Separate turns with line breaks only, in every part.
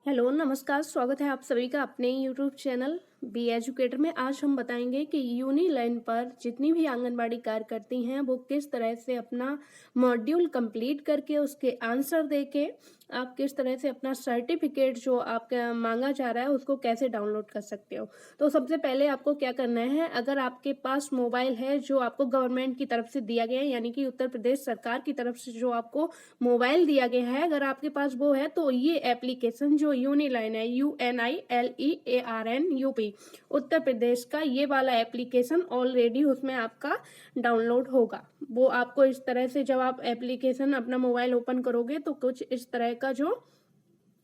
Hello, नमस्कार। स्वागत है आप सभी का अपने यूट्यूब चैनल बी एजुकेटर में। आज हम बताएंगे कि यूनिलाइन पर जितनी भी आंगनबाड़ी कार्य करती हैं वो किस तरह से अपना मॉड्यूल कंप्लीट करके उसके आंसर देके आप किस तरह से अपना सर्टिफिकेट जो आपका मांगा जा रहा है उसको कैसे डाउनलोड कर सकते हो। तो सबसे पहले आपको क्या करना है, अगर आपके पास मोबाइल है जो आपको गवर्नमेंट की तरफ से दिया गया है, यानी कि उत्तर प्रदेश सरकार की तरफ से जो आपको मोबाइल दिया गया है, अगर आपके पास वो है तो ये एप्लीकेशन जो यूनिलाइन है, UNILEARN उत्तर प्रदेश का ये वाला एप्लीकेशन ऑलरेडी उसमें आपका डाउनलोड होगा। वो आपको इस तरह से जब आप एप्लीकेशन अपना मोबाइल ओपन करोगे तो कुछ इस तरह का जो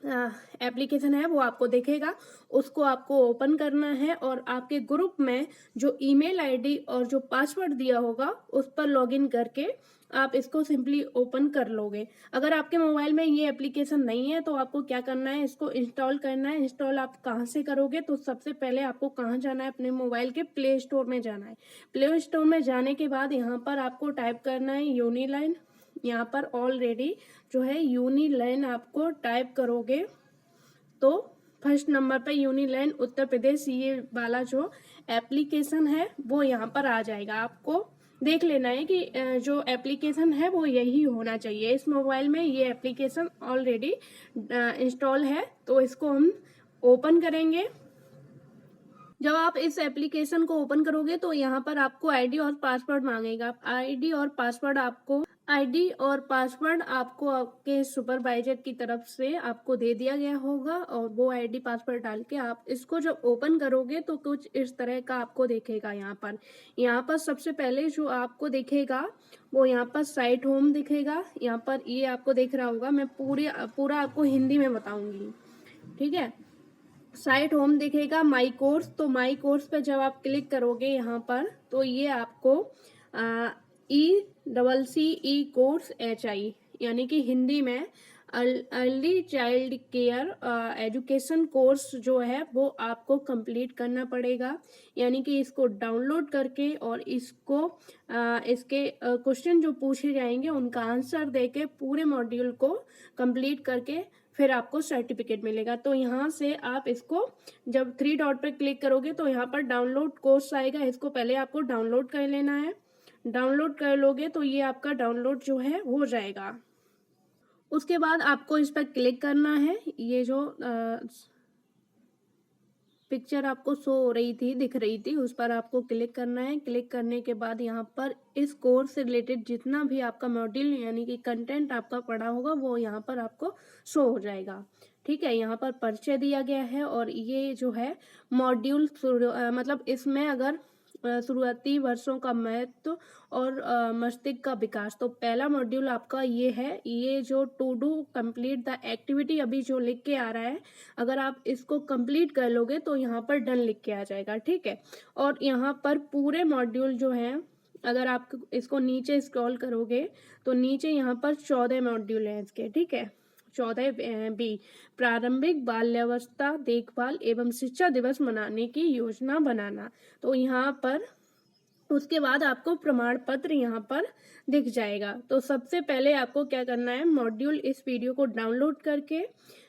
एप्लीकेशन है वो आपको दिखेगा। उसको आपको ओपन करना है और आपके ग्रुप में जो ईमेल आईडी और जो पासवर्ड दिया होगा उस पर लॉगिन करके आप इसको सिंपली ओपन कर लोगे। अगर आपके मोबाइल में ये एप्लीकेशन नहीं है तो आपको क्या करना है, इसको इंस्टॉल करना है। इंस्टॉल आप कहाँ से करोगे, तो सबसे पहले आपको कहाँ जाना है, अपने मोबाइल के प्ले स्टोर में जाना है। प्ले स्टोर में जाने के बाद यहाँ पर आपको टाइप करना है यूनिलाइन। यहाँ पर ऑलरेडी जो है यूनिलाइन आपको टाइप करोगे तो फर्स्ट नंबर पे यूनिलाइन उत्तर प्रदेश ये वाला जो एप्लीकेशन है वो यहाँ पर आ जाएगा। आपको देख लेना है कि जो एप्लीकेशन है वो यही होना चाहिए। इस मोबाइल में ये एप्लीकेशन ऑलरेडी इंस्टॉल है, तो इसको हम ओपन करेंगे। जब आप इस एप्लीकेशन को ओपन करोगे तो यहाँ पर आपको आईडी और पासवर्ड मांगेगा। आईडी और पासवर्ड आपको आपके सुपरवाइजर की तरफ से आपको दे दिया गया होगा, और वो आईडी पासवर्ड डाल के आप इसको जब ओपन करोगे तो कुछ इस तरह का आपको दिखेगा। यहाँ पर सबसे पहले जो आपको दिखेगा वो यहाँ पर साइट होम दिखेगा। यहाँ पर ये आपको दिख रहा होगा, मैं पूरा आपको हिंदी में बताऊंगी, ठीक है। साइट होम दिखेगा, माई कोर्स। तो माई कोर्स पे जब आप क्लिक करोगे यहाँ पर तो ये आपको ECCE कोर्स HI, यानी कि हिंदी में early child care education course जो है वो आपको कंप्लीट करना पड़ेगा। यानी कि इसको डाउनलोड करके और इसके क्वेश्चन जो पूछे जाएंगे उनका आंसर देके पूरे मॉड्यूल को कंप्लीट करके फिर आपको सर्टिफिकेट मिलेगा। तो यहाँ से आप इसको जब 3 डॉट पर क्लिक करोगे तो यहाँ पर डाउनलोड कोर्स आएगा। इसको पहले आपको डाउनलोड कर लेना है। डाउनलोड कर लोगे तो ये आपका डाउनलोड जो है हो जाएगा। उसके बाद आपको इस पर क्लिक करना है। ये जो पिक्चर आपको शो हो रही थी, दिख रही थी, उस पर आपको क्लिक करना है। क्लिक करने के बाद यहाँ पर इस कोर्स से रिलेटेड जितना भी आपका मॉड्यूल यानी कि कंटेंट आपका पढ़ा होगा वो यहाँ पर आपको शो हो जाएगा, ठीक है। यहाँ पर परिचय दिया गया है और ये जो है मॉड्यूल मतलब इसमें अगर शुरुआती वर्षों का महत्व और मस्तिष्क का विकास, तो पहला मॉड्यूल आपका ये है। ये जो to do complete the activity अभी जो लिख के आ रहा है, अगर आप इसको कंप्लीट कर लोगे तो यहाँ पर डन लिख के आ जाएगा, ठीक है। और यहाँ पर पूरे मॉड्यूल जो हैं, अगर आप इसको नीचे स्क्रॉल करोगे तो नीचे यहाँ पर 14 मॉड्यूल हैं इसके, ठीक है। 14B, प्रारंभिक बाल्यावस्था देखभाल एवं शिक्षा दिवस मनाने की योजना बनाना। तो यहाँ पर उसके बाद आपको प्रमाण पत्र यहाँ पर दिख जाएगा। तो सबसे पहले आपको क्या करना है, मॉड्यूल इस वीडियो को डाउनलोड करके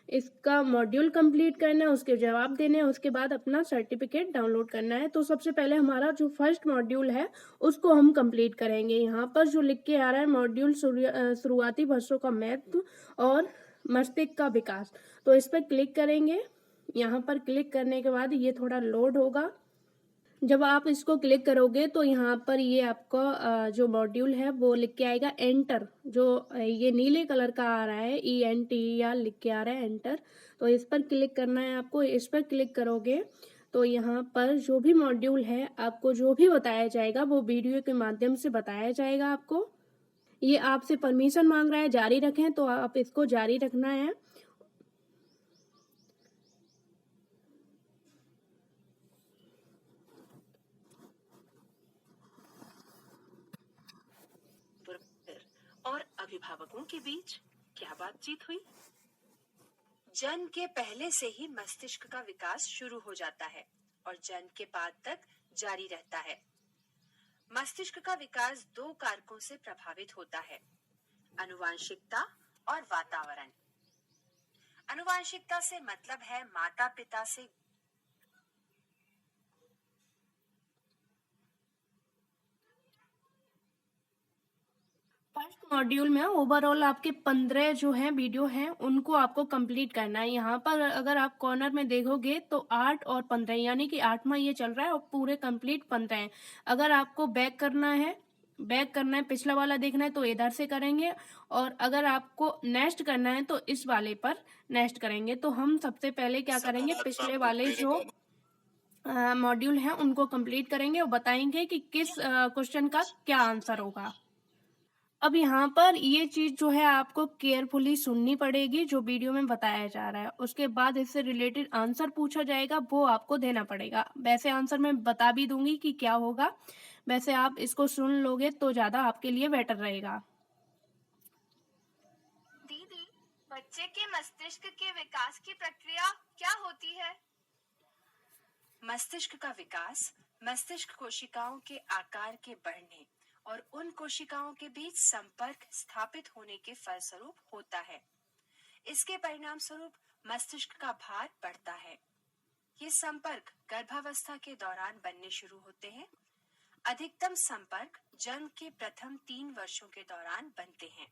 इसका मॉड्यूल कंप्लीट करना है, उसके जवाब देने हैं, उसके बाद अपना सर्टिफिकेट डाउनलोड करना है। तो सबसे पहले हमारा जो फर्स्ट मॉड्यूल है उसको हम कंप्लीट करेंगे। यहाँ पर जो लिख के आ रहा है मॉड्यूल शुरुआती वर्षों का महत्व और मस्तिष्क का विकास, तो इस पर क्लिक करेंगे। यहाँ पर क्लिक करने के बाद ये थोड़ा लोड होगा। जब आप इसको क्लिक करोगे तो यहाँ पर ये आपका जो मॉड्यूल है वो लिख के आएगा एंटर, जो ये नीले कलर का आ रहा है ENTER लिख के आ रहा है एंटर। तो इस पर क्लिक करना है आपको। इस पर क्लिक करोगे तो यहाँ पर जो भी मॉड्यूल है आपको जो भी बताया जाएगा वो वीडियो के माध्यम से बताया जाएगा आपको। ये आपसे परमिशन मांग रहा है जारी रखें, तो आप इसको जारी रखना है।
और अभिभावकों के बीच क्या बातचीत हुई? जन्म के पहले से ही मस्तिष्क का विकास शुरू हो जाता है और जन्म के बाद तक जारी रहता है। मस्तिष्क का विकास 2 कारकों से प्रभावित होता है, आनुवंशिकता और वातावरण। अनुवांशिकता से मतलब है माता पिता से।
फर्स्ट मॉड्यूल में ओवरऑल आपके 15 जो है वीडियो हैं उनको आपको कंप्लीट करना है। यहाँ पर अगर आप कॉर्नर में देखोगे तो 8 और 15 यानी कि 8वां ये चल रहा है और पूरे कंप्लीट 15 हैं। अगर आपको बैक करना है पिछला वाला देखना है तो इधर से करेंगे, और अगर आपको नेक्स्ट करना है तो इस वाले पर नेक्स्ट करेंगे। तो हम सबसे पहले क्या करेंगे, पिछले वाले जो मॉड्यूल हैं उनको कंप्लीट करेंगे और बताएंगे कि किस क्वेश्चन का क्या आंसर होगा। अब यहाँ पर ये चीज जो है आपको केयरफुली सुननी पड़ेगी जो वीडियो में बताया जा रहा है। उसके बाद इससे रिलेटेड आंसर पूछा जाएगा, वो आपको देना पड़ेगा। वैसे आंसर मैं बता भी दूंगी कि क्या होगा, वैसे आप इसको सुन लोगे तो ज्यादा आपके लिए बेटर रहेगा।
दीदी, बच्चे के मस्तिष्क के विकास की प्रक्रिया क्या होती है?
मस्तिष्क का विकास मस्तिष्क कोशिकाओं के आकार के बढ़ने और उन कोशिकाओं के बीच संपर्क स्थापित होने के फलस्वरूप होता है। इसके परिणाम स्वरूप मस्तिष्क का भार बढ़ता है। ये संपर्क गर्भावस्था के दौरान बनने शुरू होते हैं। अधिकतम संपर्क जन्म के प्रथम 3 वर्षों के दौरान बनते हैं।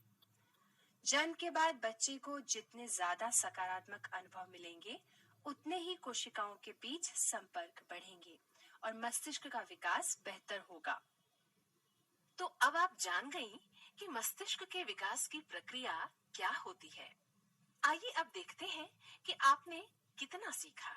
जन्म के बाद बच्चे को जितने ज्यादा सकारात्मक अनुभव मिलेंगे, उतने ही कोशिकाओं के बीच संपर्क बढ़ेंगे और मस्तिष्क का विकास बेहतर होगा।
तो अब आप जान गई कि मस्तिष्क के विकास की प्रक्रिया क्या होती है। आइए अब देखते हैं कि आपने कितना सीखा।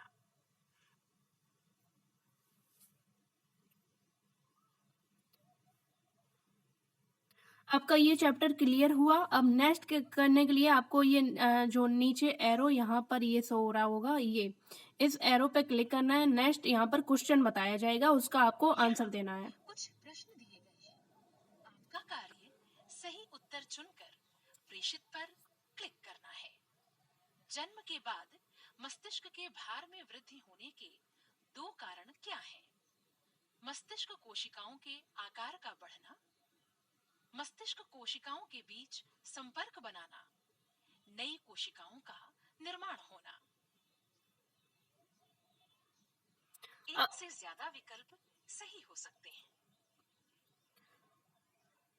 आपका ये चैप्टर क्लियर हुआ। अब नेक्स्ट करने के लिए आपको ये जो नीचे एरो यहाँ पर ये शो हो रहा होगा, ये इस एरो पे क्लिक करना है। नेक्स्ट यहाँ पर क्वेश्चन बताया जाएगा, उसका आपको आंसर देना है।
कुछ प्रश्न दिए गए हैं। आपका कार्य सही उत्तर चुनकर प्रेषित पर क्लिक करना है। जन्म के बाद मस्तिष्क के भार में वृद्धि होने के 2 कारण क्या हैं? मस्तिष्क कोशिकाओं के आकार का बढ़ना, मस्तिष्क कोशिकाओं के बीच संपर्क बनाना, नई कोशिकाओं का निर्माण होना। एक से ज्यादा विकल्प सही हो सकते हैं।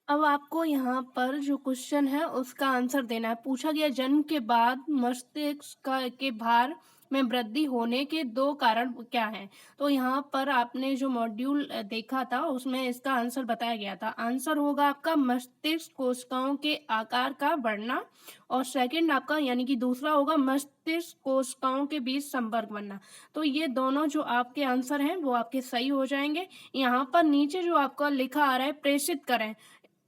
अब आपको यहाँ पर जो क्वेश्चन है उसका आंसर देना है। पूछा गया जन्म के बाद मस्तिष्क के भार में वृद्धि होने के 2 कारण क्या हैं। तो यहाँ पर आपने जो मॉड्यूल देखा था उसमें इसका आंसर बताया गया था। आंसर होगा आपका मस्तिष्क कोशिकाओं के आकार का बढ़ना, और सेकंड आपका यानी कि दूसरा होगा मस्तिष्क कोशिकाओं के बीच संपर्क बनना। तो ये दोनों जो आपके आंसर हैं वो आपके सही हो जाएंगे। यहाँ पर नीचे जो आपका लिखा आ रहा है प्रेषित करें,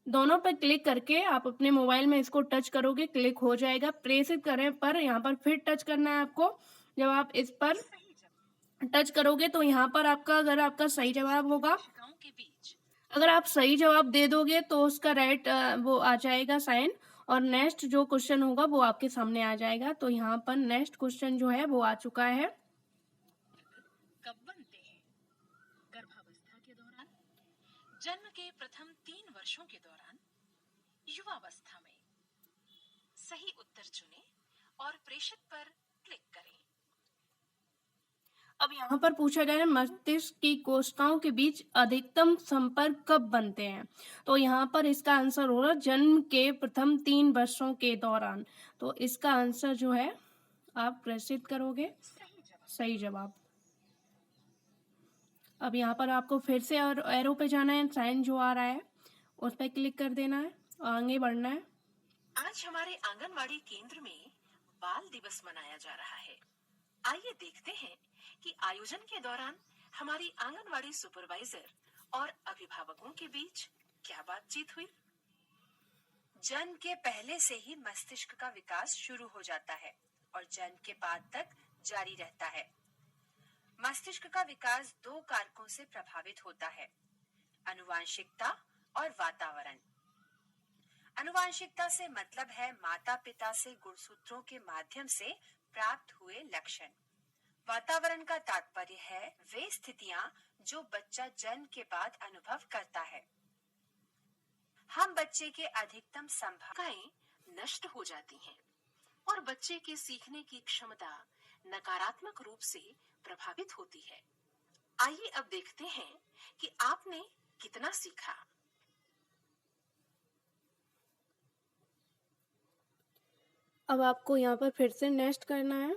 दोनों पर क्लिक करके आप अपने मोबाइल में इसको टच करोगे, क्लिक हो जाएगा। प्रेषित करें पर यहाँ पर फिर टच करना है आपको। जब आप इस पर टच करोगे तो यहाँ पर आपका अगर आपका सही जवाब होगा, अगर आप सही जवाब दे दोगे तो उसका राइट वो आ जाएगा साइन, और नेक्स्ट जो क्वेश्चन होगा वो आपके सामने आ जाएगा। तो यहाँ पर नेक्स्ट क्वेश्चन जो है वो आ चुका है।
कब बनते हैं? गर्भावस्था के दौरान, जन्म के प्रथम 3 वर्षों के दौरान, युवावस्था में। सही उत्तर चुनें और प्रेषित पर क्लिक करें।
अब यहाँ पर पूछा गया है मस्तिष्क की कोशिकाओं के बीच अधिकतम संपर्क कब बनते हैं। तो यहाँ पर इसका आंसर होगा जन्म के प्रथम 3 वर्षों के दौरान। तो इसका आंसर जो है आप प्रेषित करोगे, सही जवाब। अब यहाँ पर आपको फिर से और एरो पे जाना है, साइन जो आ रहा है उस पर क्लिक कर देना है और आगे बढ़ना है।
आज हमारे आंगनवाड़ी केंद्र में बाल दिवस मनाया जा रहा है। आइए देखते हैं कि आयोजन के दौरान हमारी आंगनवाड़ी सुपरवाइजर और अभिभावकों के बीच क्या बातचीत हुई।
जन्म के पहले से ही मस्तिष्क का विकास शुरू हो जाता है और जन्म के बाद तक जारी रहता है। मस्तिष्क का विकास 2 कारकों से प्रभावित होता है, आनुवांशिकता और वातावरण। आनुवांशिकता से मतलब है माता पिता से गुणसूत्रों के माध्यम से प्राप्त हुए लक्षण। वातावरण का तात्पर्य है वे स्थितियां जो बच्चा जन्म के बाद अनुभव करता है। हम बच्चे के अधिकतम संभावनाएं
नष्ट हो जाती हैं। और बच्चे के सीखने की क्षमता नकारात्मक रूप से प्रभावित होती है। आइए अब देखते हैं कि आपने कितना सीखा।
अब आपको यहाँ पर फिर से नेक्स्ट करना है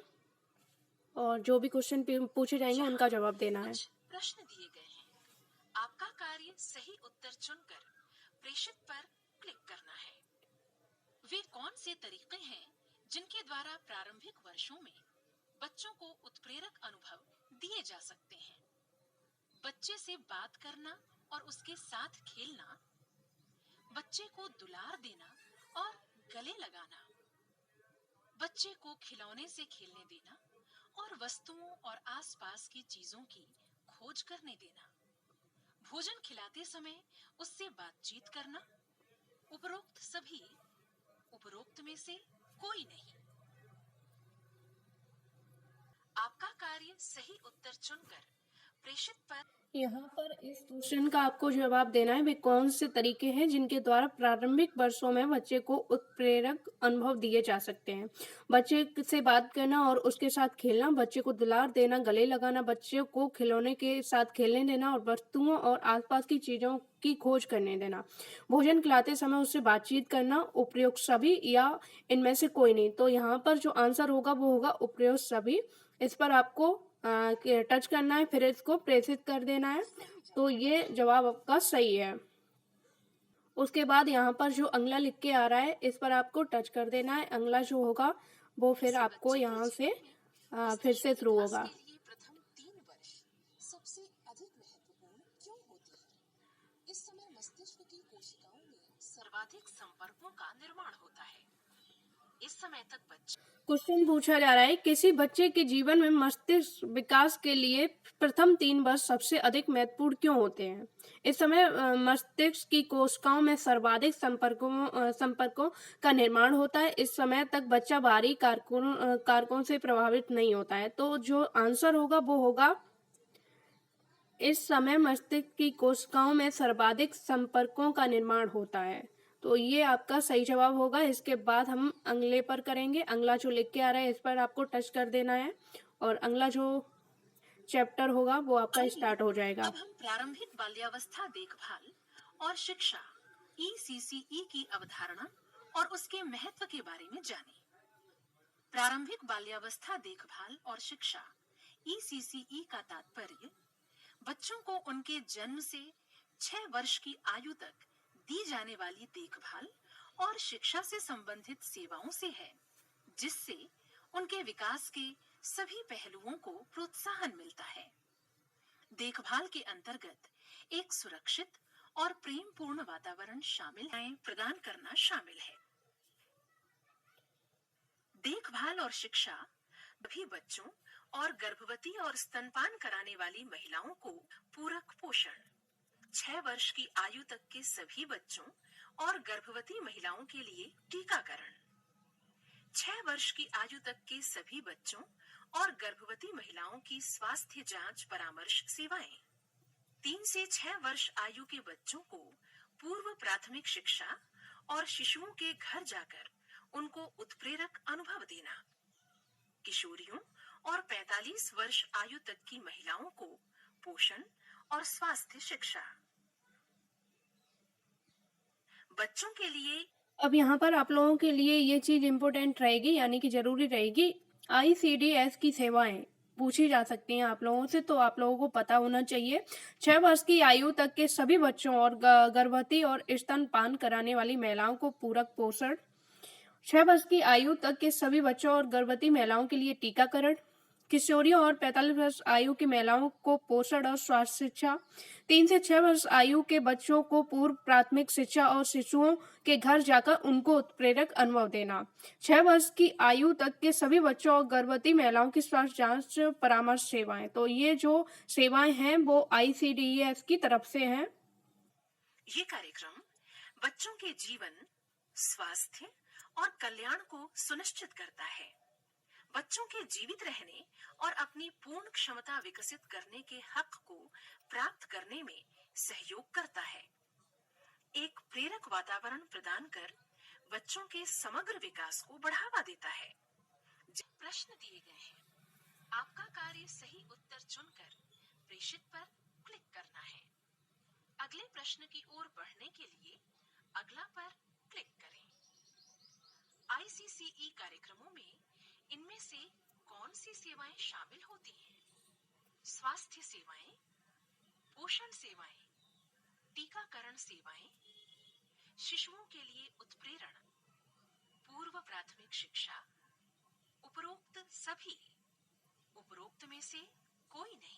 और जो भी क्वेश्चन पूछे जाएंगे उनका जवाब देना है।
कुछ प्रश्न दिए गए हैं, आपका कार्य सही उत्तर चुनकर प्रेषित पर क्लिक करना है। वे कौन से तरीके हैं जिनके द्वारा प्रारंभिक वर्षों में बच्चों को उत्प्रेरक अनुभव दिए जा सकते हैं? बच्चे से बात करना और उसके साथ खेलना, बच्चे को दुलार देना और गले लगाना, बच्चे को खिलौने से खेलने देना और वस्तुओं और आसपास की चीजों की खोज करने देना, भोजन खिलाते समय उससे बातचीत करना, उपरोक्त सभी, उपरोक्त में से कोई नहीं। आपका कार्य सही उत्तर चुनकर प्रेषित पर
यहाँ पर इस क्वेश्चन का आपको जवाब देना है वे कौन से तरीके हैं जिनके द्वारा प्रारंभिक वर्षों में बच्चे को उत्प्रेरक अनुभव दिए जा सकते हैं। बच्चे से बात करना और उसके साथ खेलना, बच्चे को दुलार देना, गले लगाना, बच्चे को खिलौने के साथ खेलने देना और वस्तुओं और आसपास की चीजों की खोज करने देना, भोजन खिलाते समय उससे बातचीत करना, उपयुक्त सभी या इनमें से कोई नहीं। तो यहाँ पर जो आंसर होगा वो होगा उपयुक्त सभी। इस पर आपको टच करना है, फिर इसको प्रेषित कर देना है। तो ये जवाब आपका सही है। उसके बाद यहाँ पर जो अगला लिख के आ रहा है इस पर आपको टच कर देना है। अगला जो होगा वो फिर आपको यहाँ से फिर से शुरू होगा।
के लिए प्रथम 3 वर्ष सबसे अधिक महत्वपूर्ण क्यों होते हैं? इस समय मस्तिष्क की कोशिकाओं में सर्वाधिक संपर्कों का निर्माण होता है। इस समय तक बच्चे
क्वेश्चन पूछा जा रहा है किसी बच्चे के जीवन में मस्तिष्क विकास के लिए प्रथम 3 वर्ष सबसे अधिक महत्वपूर्ण क्यों होते हैं? इस समय मस्तिष्क की कोशिकाओं में सर्वाधिक संपर्कों का निर्माण होता है। इस समय तक बच्चा बाहरी कारकों से प्रभावित नहीं होता है। तो जो आंसर होगा वो होगा इस समय मस्तिष्क की कोशिकाओं में सर्वाधिक संपर्कों का निर्माण होता है। तो ये आपका सही जवाब होगा। इसके बाद हम अगले पर करेंगे। अगला जो लिख के आ रहा है इस पर आपको टच कर देना है और अगला जो चैप्टर होगा वो आपका स्टार्ट हो जाएगा।
अब हम प्रारंभिक बाल्यावस्था देखभाल और शिक्षा ECCE की अवधारणा और उसके महत्व के बारे में जानें। प्रारंभिक बाल्यावस्था देखभाल और शिक्षा ECCE का तात्पर्य बच्चों को उनके जन्म से 6 वर्ष की आयु तक दी जाने वाली देखभाल और शिक्षा से संबंधित सेवाओं से है, जिससे उनके विकास के सभी पहलुओं को प्रोत्साहन मिलता है। देखभाल के अंतर्गत एक सुरक्षित और प्रेमपूर्ण वातावरण प्रदान करना शामिल है। देखभाल और शिक्षा सभी बच्चों और गर्भवती और स्तनपान कराने वाली महिलाओं को पूरक पोषण, 6 वर्ष की आयु तक के सभी बच्चों और गर्भवती महिलाओं के लिए टीकाकरण, 6 वर्ष की आयु तक के सभी बच्चों और गर्भवती महिलाओं की स्वास्थ्य जांच परामर्श सेवाएं, 3 से 6 वर्ष आयु के बच्चों को पूर्व प्राथमिक शिक्षा और शिशुओं के घर जाकर उनको उत्प्रेरक अनुभव देना, किशोरियों और 45 वर्ष आयु तक की महिलाओं को पोषण और स्वास्थ्य शिक्षा। बच्चों के लिए
अब यहाँ पर आप लोगों के लिए ये चीज इम्पोर्टेंट रहेगी, यानी कि जरूरी रहेगी। ICDS की सेवाएं पूछी जा सकती हैं आप लोगों से, तो आप लोगों को पता होना चाहिए। 6 वर्ष की आयु तक के सभी बच्चों और गर्भवती और स्तनपान कराने वाली महिलाओं को पूरक पोषण, 6 वर्ष की आयु तक के सभी बच्चों और गर्भवती महिलाओं के लिए टीकाकरण, किशोरियों और 45 वर्ष आयु की महिलाओं को पोषण और स्वास्थ्य शिक्षा, 3 से 6 वर्ष आयु के बच्चों को पूर्व प्राथमिक शिक्षा और शिशुओं के घर जाकर उनको उत्प्रेरक अनुभव देना, 6 वर्ष की आयु तक के सभी बच्चों और गर्भवती महिलाओं की स्वास्थ्य जांच परामर्श सेवाएं। तो ये जो सेवाएं हैं वो ICDS की तरफ से हैं।
ये कार्यक्रम बच्चों के जीवन, स्वास्थ्य और कल्याण को सुनिश्चित करता है, बच्चों के जीवित रहने और अपनी पूर्ण क्षमता विकसित करने के हक को प्राप्त करने में सहयोग करता है, एक प्रेरक वातावरण प्रदान कर बच्चों के समग्र विकास को बढ़ावा देता है। प्रश्न दिए गए हैं। आपका कार्य सही उत्तर चुनकर प्रेषित पर क्लिक करना है। अगले प्रश्न की ओर बढ़ने के लिए अगला पर क्लिक करें। आईसीसीई कार्यक्रमों में इनमें से कौन सी सेवाएं शामिल होती हैं? स्वास्थ्य सेवाएं, पोषण सेवाएं, टीकाकरण सेवाएं, शिशुओं के लिए उत्प्रेरण, पूर्व प्राथमिक शिक्षा, उपरोक्त सभी, उपरोक्त में से कोई नहीं।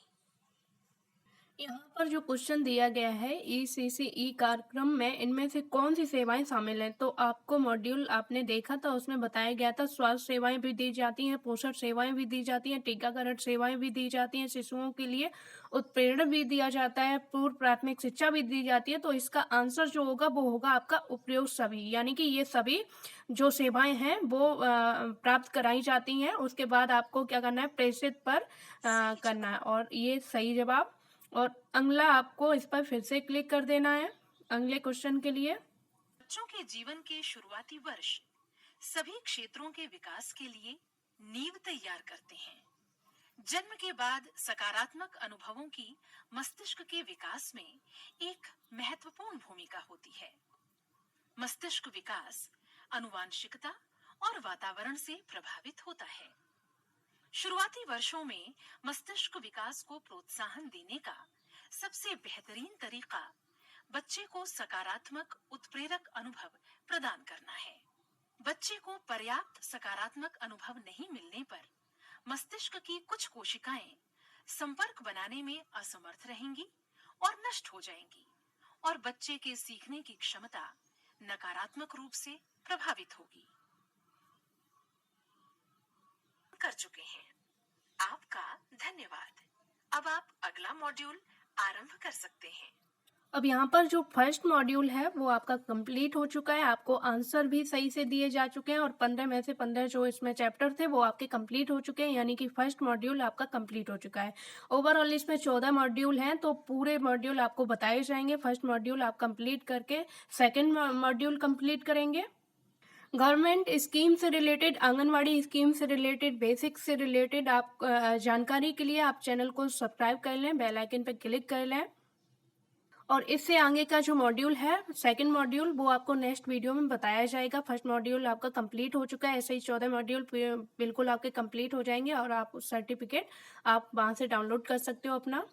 यहाँ पर जो क्वेश्चन दिया गया है ईसीसीई कार्यक्रम में इनमें से कौन सी सेवाएं शामिल हैं, तो आपको मॉड्यूल आपने देखा था, उसमें बताया गया था स्वास्थ्य सेवाएं भी दी जाती हैं, पोषण सेवाएं भी दी जाती हैं, टीकाकरण सेवाएं भी दी जाती हैं, शिशुओं के लिए उत्प्रेरण भी दिया जाता है, पूर्व प्राथमिक शिक्षा भी दी जाती है। तो इसका आंसर जो होगा वो होगा आपका उपयोग सभी, यानी कि ये सभी जो सेवाएं हैं वो प्राप्त कराई जाती हैं। उसके बाद आपको क्या करना है, प्रेषित पर करना है, और ये सही जवाब। और अगला आपको इस पर फिर से क्लिक कर देना है अगले क्वेश्चन के लिए।
बच्चों के जीवन के शुरुआती वर्ष सभी क्षेत्रों के विकास के लिए नींव तैयार करते हैं। जन्म के बाद सकारात्मक अनुभवों की मस्तिष्क के विकास में एक महत्वपूर्ण भूमिका होती है। मस्तिष्क विकास आनुवांशिकता और वातावरण से प्रभावित होता है। शुरुआती वर्षों में मस्तिष्क विकास को प्रोत्साहन देने का सबसे बेहतरीन तरीका बच्चे को सकारात्मक उत्प्रेरक अनुभव प्रदान करना है। बच्चे को पर्याप्त सकारात्मक अनुभव नहीं मिलने पर मस्तिष्क की कुछ कोशिकाएं संपर्क बनाने में असमर्थ रहेंगी और नष्ट हो जाएंगी, और बच्चे के सीखने की क्षमता नकारात्मक रूप से प्रभावित होगी। कर चुके हैं। आपका धन्यवाद। अब आप अगला मॉड्यूल आरंभ कर सकते हैं।
अब यहाँ पर जो फर्स्ट मॉड्यूल है वो आपका कंप्लीट हो चुका है, आपको आंसर भी सही से दिए जा चुके हैं, और 15 में से 15 जो इसमें चैप्टर थे वो आपके कंप्लीट हो चुके हैं, यानी कि फर्स्ट मॉड्यूल आपका कंप्लीट हो चुका है। ओवरऑल इसमें 14 मॉड्यूल हैं, तो पूरे मॉड्यूल आपको बताए जाएंगे। फर्स्ट मॉड्यूल आप कंप्लीट करके सेकेंड मॉड्यूल कंप्लीट करेंगे। गवर्नमेंट स्कीम से रिलेटेड, आंगनवाड़ी स्कीम से रिलेटेड, बेसिक से रिलेटेड आप जानकारी के लिए आप चैनल को सब्सक्राइब कर लें, बेल आइकन पर क्लिक कर लें। और इससे आगे का जो मॉड्यूल है सेकंड मॉड्यूल वो आपको नेक्स्ट वीडियो में बताया जाएगा। फर्स्ट मॉड्यूल आपका कंप्लीट हो चुका है, ऐसे ही 14 मॉड्यूल बिल्कुल आपके कंप्लीट हो जाएंगे, और आप सर्टिफिकेट आप वहाँ से डाउनलोड कर सकते हो अपना।